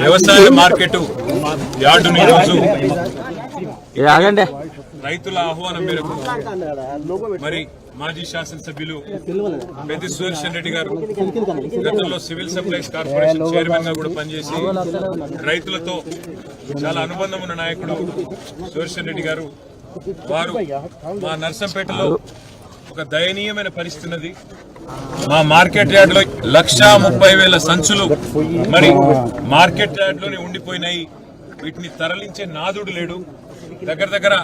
వ్యవసాయ మార్కెట్ యార్డును ఈరోజు రైతుల ఆహ్వానం మేరకు మరి మాజీ శాసనసభ్యులు పెద్ది సుదర్శన్ రెడ్డి గారు గతంలో సివిల్ సప్లైస్ కార్పొరేషన్ చైర్మన్ గా కూడా పనిచేసి రైతులతో చాలా అనుబంధం ఉన్న నాయకుడు సుదర్శన్ రెడ్డి గారు వారు మా నర్సంపేటలో ఒక దయనీయమైన పరిస్థితి ఉన్నది. మా మార్కెట్ యార్డ్ లో 1,30,000 సంచులు మరి మార్కెట్ యార్డ్ లోనే ఉండిపోయినాయి. వీటిని తరలించే నాదుడు లేడు. దగ్గర దగ్గర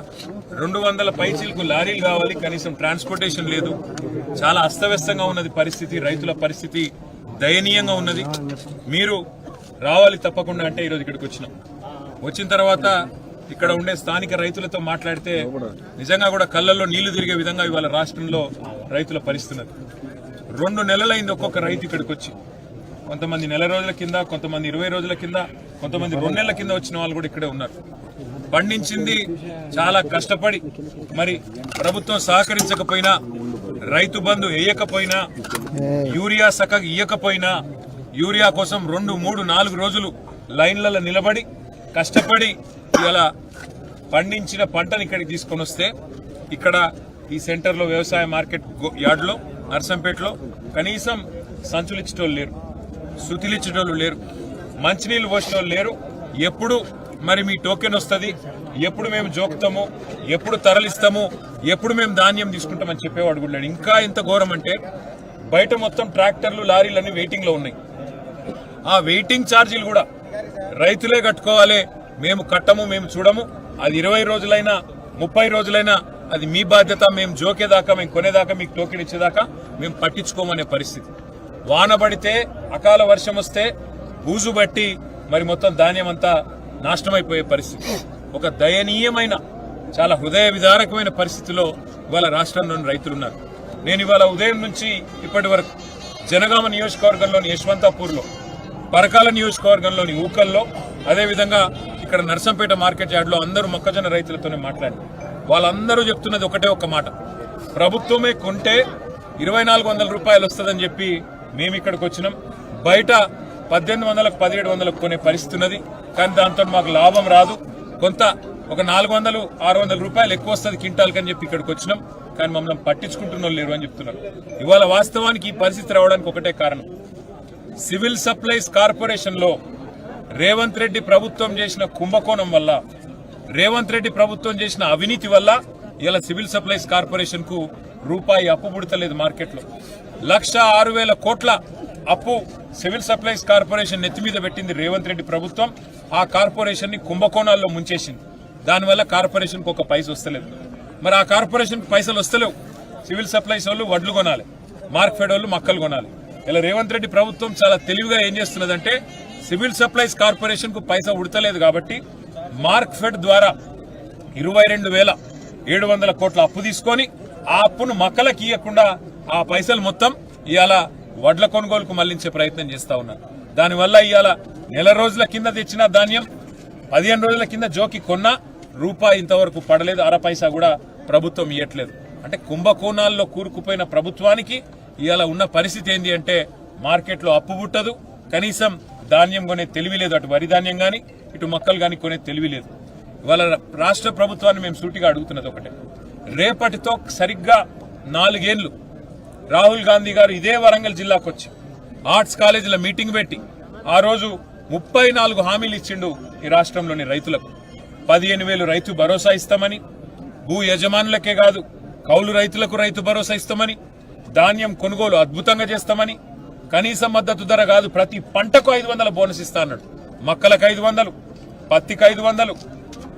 200 పైచీలకు లారీలు కావాలి, కనీసం ట్రాన్స్పోర్టేషన్ లేదు. చాలా అస్తవ్యస్తంగా ఉన్నది పరిస్థితి. రైతుల పరిస్థితి దయనీయంగా ఉన్నది. మీరు రావాలి తప్పకుండా అంటే ఈరోజు ఇక్కడికి వచ్చినాం. వచ్చిన తర్వాత ఇక్కడ ఉండే స్థానిక రైతులతో మాట్లాడితే నిజంగా కూడా కళ్ళల్లో నీళ్లు తిరిగే విధంగా ఇవాళ రాష్ట్రంలో రైతుల పరిస్థితి. 2 నెలలైంది ఒక్కొక్క రైతు ఇక్కడికి వచ్చి. కొంతమంది నెల రోజుల కింద, కొంతమంది 20 రోజుల కింద, కొంతమంది 2 నెలల కింద వచ్చిన వాళ్ళు కూడా ఇక్కడే ఉన్నారు. పండించింది చాలా కష్టపడి మరి ప్రభుత్వం సహకరించకపోయినా, రైతు బంధు వేయకపోయినా, యూరియా సక్కగా ఇయ్యకపోయినా, యూరియా కోసం 2, 3, 4 రోజులు లైన్లలో నిలబడి కష్టపడి ఇలా పండించిన పంటను ఇక్కడికి తీసుకొని వస్తే ఇక్కడ ఈ సెంటర్లో వ్యవసాయ మార్కెట్ యార్డ్లో నర్సంపేటలో కనీసం సంచులు ఇచ్చేటోళ్ళు లేరు, శృతులు ఇచ్చేటోళ్ళు లేరు, మంచినీళ్ళు పోసేటోళ్ళు లేరు. ఎప్పుడు మరి మీ టోకెన్ వస్తుంది, ఎప్పుడు మేము జోకుతాము, ఎప్పుడు తరలిస్తాము, ఎప్పుడు మేము ధాన్యం తీసుకుంటామని చెప్పేవాడు కూడా. ఇంకా ఎంత ఘోరం అంటే బయట మొత్తం ట్రాక్టర్లు లారీలన్నీ వెయిటింగ్లో ఉన్నాయి. ఆ వెయిటింగ్ ఛార్జీలు కూడా రైతులే కట్టుకోవాలి, మేము కట్టము, మేము చూడము. అది 20 రోజులైనా 30 రోజులైనా అది మీ బాధ్యత. మేము జోకేదాకా, మేము కొనేదాకా, మీకు టోకెన్ ఇచ్చేదాకా మేము పట్టించుకోమనే పరిస్థితి. వాన పడితే, అకాల వర్షం వస్తే బూజు బట్టి మరి మొత్తం ధాన్యం అంతా నాశనమైపోయే పరిస్థితి. ఒక దయనీయమైన, చాలా హృదయ విదారకమైన పరిస్థితిలో ఇవాళ రాష్ట్రంలోని రైతులున్నారు. నేను ఇవాళ ఉదయం నుంచి ఇప్పటి వరకు జనగామ నియోజకవర్గంలోని యశ్వంతాపూర్లో, పరకాల నియోజకవర్గంలోని ఊకల్లో, అదేవిధంగా ఇక్కడ నర్సంపేట మార్కెట్ యార్డ్లో అందరూ మొక్కజొన్న రైతులతోనే మాట్లాడి వాళ్ళందరూ చెప్తున్నది ఒకటే ఒక్క మాట: ప్రభుత్వమే కొంటే 2,400 రూపాయలు వస్తుందని చెప్పి మేము ఇక్కడికి వచ్చినాం. బయట 1,800, 1,700 కొనే పరిస్థితి ఉన్నది. కానీ దాంతో మాకు లాభం రాదు. కొంత ఒక 400, 600 రూపాయలు ఎక్కువ వస్తుంది క్వింటాల్కి అని చెప్పి ఇక్కడికి వచ్చినాం. కానీ మమ్మల్ని పట్టించుకుంటున్న లేరు అని చెప్తున్నారు. ఇవాళ వాస్తవానికి ఈ పరిస్థితి రావడానికి ఒకటే కారణం: సివిల్ సప్లైస్ కార్పొరేషన్ లో రేవంత్ రెడ్డి ప్రభుత్వం చేసిన కుంభకోణం వల్ల, రేవంత్ రెడ్డి ప్రభుత్వం చేసిన అవినీతి వల్ల ఇలా సివిల్ సప్లైస్ కార్పొరేషన్ కు రూపాయి అప్పు పుడతలేదు. మార్కెట్లో 1,06,000 కోట్ల అప్పు సివిల్ సప్లైస్ కార్పొరేషన్ నెత్తి మీద పెట్టింది రేవంత్ రెడ్డి ప్రభుత్వం. ఆ కార్పొరేషన్ ని కుంభకోణాల్లో ముంచేసింది. దానివల్ల కార్పొరేషన్ కు ఒక పైస వస్తలేదు. మరి ఆ కార్పొరేషన్ కు పైసలు వస్తలేవు. సివిల్ సప్లైస్ వాళ్ళు వడ్లు కొనాలి, మార్క్ఫెడ్ వాళ్ళు మక్కలు కొనాలి. ఇలా రేవంత్ రెడ్డి ప్రభుత్వం చాలా తెలివిగా ఏం చేస్తున్నదంటే, సివిల్ సప్లైస్ కార్పొరేషన్ కు పైసా ఉడతలేదు కాబట్టి మార్క్ఫెడ్ ద్వారా 22,700 కోట్ల అప్పు తీసుకొని ఆ అప్పును మక్కలకు ఇవ్వకుండా ఆ పైసలు మొత్తం ఇవాళ వడ్ల కొనుగోలుకు మళ్లించే ప్రయత్నం చేస్తా ఉన్నారు. దానివల్ల ఇవాళ నెల రోజుల కింద తెచ్చిన ధాన్యం 15 రోజుల కింద జోకి కొన్నా రూపాయి ఇంతవరకు పడలేదు, అర పైసా కూడా ప్రభుత్వం ఇవ్వట్లేదు. అంటే కుంభకోణాల్లో కూరుకుపోయిన ప్రభుత్వానికి ఇవాళ ఉన్న పరిస్థితి ఏంటి అంటే, మార్కెట్లో అప్పు పుట్టదు, కనీసం ధాన్యం కొనే తెలివి లేదు. అటు వరి ధాన్యం కానీ, ఇటు మొక్కలు కానీ కొనే తెలివి లేదు. ఇవాళ రాష్ట్ర ప్రభుత్వాన్ని మేము సూటిగా అడుగుతున్నది ఒకటే: రేపటితో సరిగ్గా 4 ఏళ్లు రాహుల్ గాంధీ గారు ఇదే వరంగల్ జిల్లాకు వచ్చి ఆర్ట్స్ కాలేజీల మీటింగ్ పెట్టి ఆ రోజు 34 హామీలు ఇచ్చిండు ఈ రాష్ట్రంలోని రైతులకు. 15,000 రైతు భరోసా ఇస్తామని, భూ యజమానులకే కాదు కౌలు రైతులకు రైతు భరోసా ఇస్తామని, ధాన్యం కొనుగోలు అద్భుతంగా చేస్తామని, కనీస మద్దతు ధర కాదు ప్రతి పంటకు 500 బోనస్ ఇస్తా అన్నాడు. మక్కలకు 500, పత్తికి 500,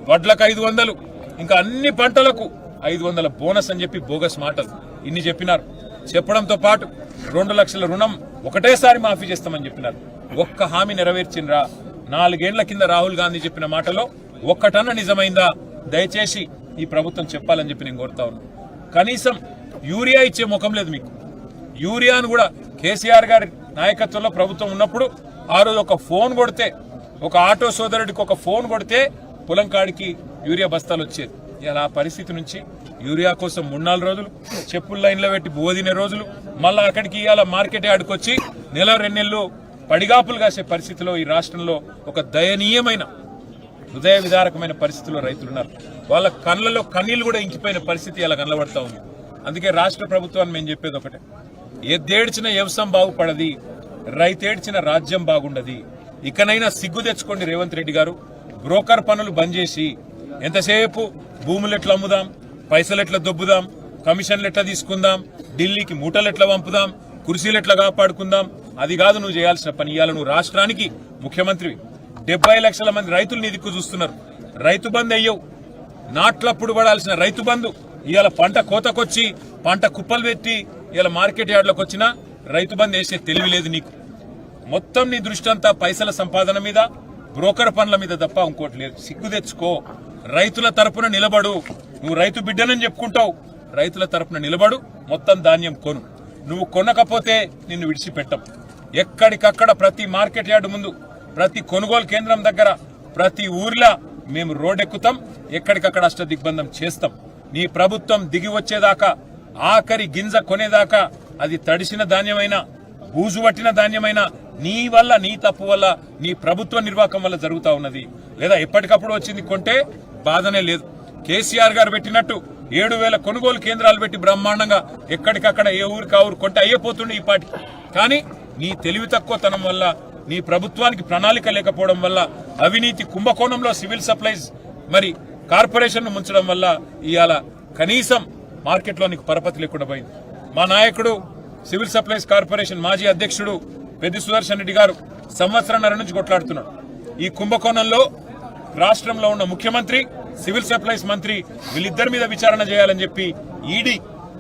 వడ్లకు 500, ఇంకా అన్ని పంటలకు 500 బోనస్ అని చెప్పి బోగస్ మాటలు ఇన్ని చెప్పినారు. చెప్పడంతో పాటు 2 లక్షల రుణం ఒకటేసారి మాఫీ చేస్తామని చెప్పినారు. ఒక్క హామీ నెరవేర్చిండ్రా? 4 ఏళ్ల కింద రాహుల్ గాంధీ చెప్పిన మాటలో ఒక్కటన్నా నిజమైందా? దయచేసి ఈ ప్రభుత్వం చెప్పాలని చెప్పి నేను కోరుతా ఉన్నాను. కనీసం యూరియా ఇచ్చే ముఖం లేదు మీకు. యూరియాను కూడా కేసీఆర్ గారి నాయకత్వంలో ప్రభుత్వం ఉన్నప్పుడు ఆ రోజు ఒక ఫోన్ కొడితే, ఒక ఆటో సోదరుడికి ఒక ఫోన్ కొడితే పొలం కాడికి యూరియా బస్తాలు వచ్చేది. ఇలా పరిస్థితి నుంచి యూరియా కోసం 3-4 రోజులు చెప్పుల లైన్లో పెట్టి బోదిన రోజులు, మళ్ళీ అక్కడికి ఇవాళ మార్కెట్ యార్డ్కి వచ్చి 1-2 నెలలు పడిగాపులు కాసే పరిస్థితిలో ఈ రాష్ట్రంలో ఒక దయనీయమైన హృదయ విదారకమైన పరిస్థితుల్లో రైతులున్నారు. వాళ్ళ కళ్ళలో కన్నీళ్లు కూడా ఇంకిపోయిన పరిస్థితి అలా కనబడతా ఉంది. అందుకే రాష్ట్ర ప్రభుత్వాన్ని మేము చెప్పేది ఒకటే, ఎద్దేడ్చిన వ్యవసాయం బాగుపడది, రైతేడ్చిన రాజ్యం బాగుండది. ఇకనైనా సిగ్గు తెచ్చుకోండి రేవంత్ రెడ్డి గారు. బ్రోకర్ పనులు బంద్ చేసి ఎంతసేపు భూములు ఎట్లా అమ్ముదాం, పైసలు ఎట్లా దొబ్బుదాం, కమిషన్లు ఎట్లా తీసుకుందాం, ఢిల్లీకి మూటలు ఎట్లా పంపుదాం, కుర్చీలు ఎట్లా కాపాడుకుందాం, అది కాదు నువ్వు చేయాల్సిన పని. ఇవాళ నువ్వు రాష్ట్రానికి ముఖ్యమంత్రివి. 70 లక్షల మంది రైతులు నీ దిక్కు చూస్తున్నారు. రైతు బంధు అయ్యవు, నాట్లప్పుడు పడాల్సిన రైతు బంధు ఇవాళ పంట కోతకొచ్చి పంట కుప్పలు పెట్టి ఇవాళ మార్కెట్ యార్డ్లోకి వచ్చినా రైతు బంధు వేసే తెలివి లేదు నీకు. మొత్తం నీ దృష్టి అంతా పైసల సంపాదన మీద, బ్రోకర్ పనుల మీద తప్ప ఇంకోటి లేదు. సిగ్గు తెచ్చుకో, రైతుల తరపున నిలబడు. నువ్వు రైతు బిడ్డనని చెప్పుకుంటావు, రైతుల తరపున నిలబడు, మొత్తం ధాన్యం కొను. నువ్వు కొనకపోతే నిన్ను విడిచిపెట్టం. ఎక్కడికక్కడ ప్రతి మార్కెట్ యార్డు ముందు, ప్రతి కొనుగోలు కేంద్రం దగ్గర, ప్రతి ఊర్లో మేము రోడ్డెక్కుతాం, ఎక్కడికక్కడ అష్టదిగ్బంధం చేస్తాం. నీ ప్రభుత్వం దిగి వచ్చేదాకా, ఆఖరి గింజ కొనేదాకా, అది తడిసిన ధాన్యమైనా బూజు పట్టిన ధాన్యమైనా నీ వల్ల, నీ తప్పు వల్ల, నీ ప్రభుత్వ నిర్వాహకం వల్ల జరుగుతా ఉన్నది. లేదా ఎప్పటికప్పుడు వచ్చింది కొంటే బాధనే లేదు. కేసీఆర్ గారు పెట్టినట్టు 7,000 కొనుగోలు కేంద్రాలు పెట్టి బ్రహ్మాండంగా ఎక్కడికక్కడ ఏ ఊరికి ఆ ఊరు కొంటే అయ్యేపోతుండే ఈ పాటికి. కానీ నీ తెలివి తక్కువతనం వల్ల, నీ ప్రభుత్వానికి ప్రణాళిక లేకపోవడం వల్ల, అవినీతి కుంభకోణంలో సివిల్ సప్లైస్ మరి కార్పొరేషన్ ముంచడం వల్ల ఇవాళ కనీసం మార్కెట్లో నీకు పరపతి లేకుండా పోయింది. మా నాయకుడు సివిల్ సప్లైస్ కార్పొరేషన్ మాజీ అధ్యక్షుడు పెద్ది సుదర్శన్ రెడ్డి గారు సంవత్సరంన్నర నుంచి కొట్లాడుతున్నాడు. ఈ కుంభకోణంలో రాష్ట్రంలో ఉన్న ముఖ్యమంత్రి, సివిల్ సప్లైస్ మంత్రి వీళ్ళిద్దరి మీద విచారణ చేయాలని చెప్పి ఈడీ,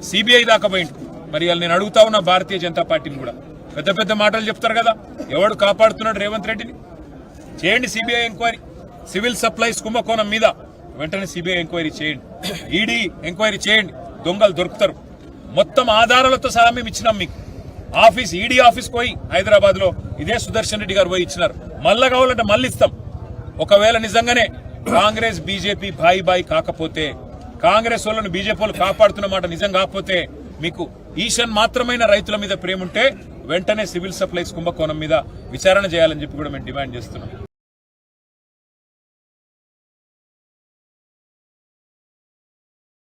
సిబిఐ దాకా పోయింది. మరి వాళ్ళు నేను అడుగుతా ఉన్న భారతీయ జనతా పార్టీని కూడా, పెద్ద పెద్ద మాటలు చెప్తారు కదా, ఎవడు కాపాడుతున్నాడు రేవంత్ రెడ్డిని? చేయండి సిబిఐ ఎంక్వైరీ. సివిల్ సప్లైస్ కుంభకోణం మీద వెంటనే సిబిఐ ఎంక్వైరీ చేయండి, ఈడీ ఎంక్వైరీ చేయండి. దొంగలు దొరుకుతారు. మొత్తం ఆధారాలతో సహా మేము ఇచ్చినాం మీకు. ఆఫీస్, ఈడీ ఆఫీస్ పోయి హైదరాబాద్ లో ఇదే సుదర్శన్ రెడ్డి గారు పోయి ఇచ్చినారు. మళ్ళా కావాలంటే మళ్ళీ ఇస్తాం. ఒకవేళ నిజంగానే కాంగ్రెస్ బీజేపీ బాయి బాయి కాకపోతే, కాంగ్రెస్ వాళ్ళను బీజేపీ వాళ్ళు కాపాడుతున్న మాట నిజం కాకపోతే, మీకు ఈషన్ మాత్రమైన రైతుల మీద ప్రేమ ఉంటే వెంటనే సివిల్ సప్లైస్ కుంభకోణం మీద విచారణ చేయాలని చెప్పి కూడా మేము డిమాండ్ చేస్తున్నాం.